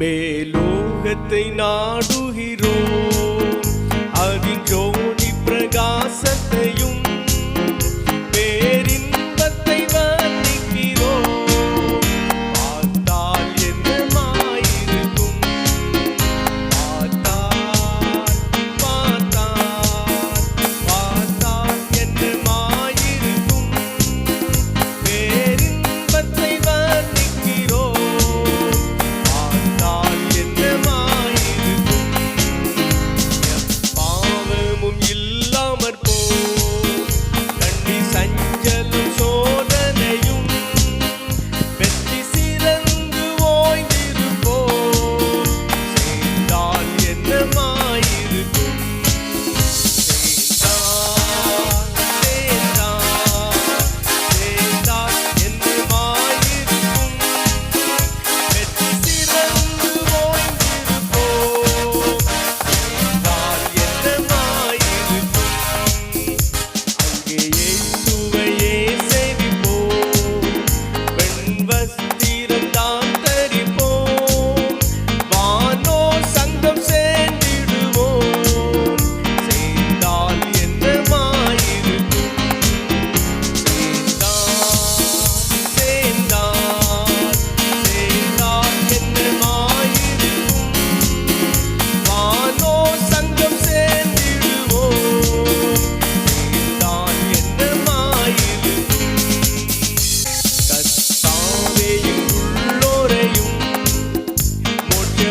மேலோகத்தை நாடுகிறோம், அதின் ஜோதி பிரகாசத்தையும் பேரின்பத்தை வர்ணிக்கிறோம். பார்த்தால் என்னமாயிருக்கும், பார்த்தால் என்னமாயிருக்கும், பேரின்பத்தை வர்ணிக்கிறோம். பார்த்தால் என்னமாயிருக்கும், பாவமும் இல்லாமற் போம், கண்ணீர் சஞ்சலம் சோதனையும் வெற்றி சிறந்து ஓய்ந்திருப்போம். சேர்ந்தால் என்னமாயிருக்கும், சேர்ந்தால் என்னமாயிருக்கும், வெற்றி சிறந்து ஓய்ந்திருப்போம். சேர்ந்தால் என்னமாயிருக்கும், அங்கே இயேசுவையே சேவிப்போம், வெண்வஸ்திரம்தான் தரிப்போம், வானோர் சங்கம் சேர்ந்திடுவோம். சேர்ந்தால் என்னமாயிருக்கும், சேர்ந்தால் என்னமாயிருக்கும், வானோர் சங்கம் சேர்ந்திடுவோம். சேர்ந்தால் என்னமாயிருக்கும், கர்த்தாவே எங்குள்ளோரையும் மோட்ச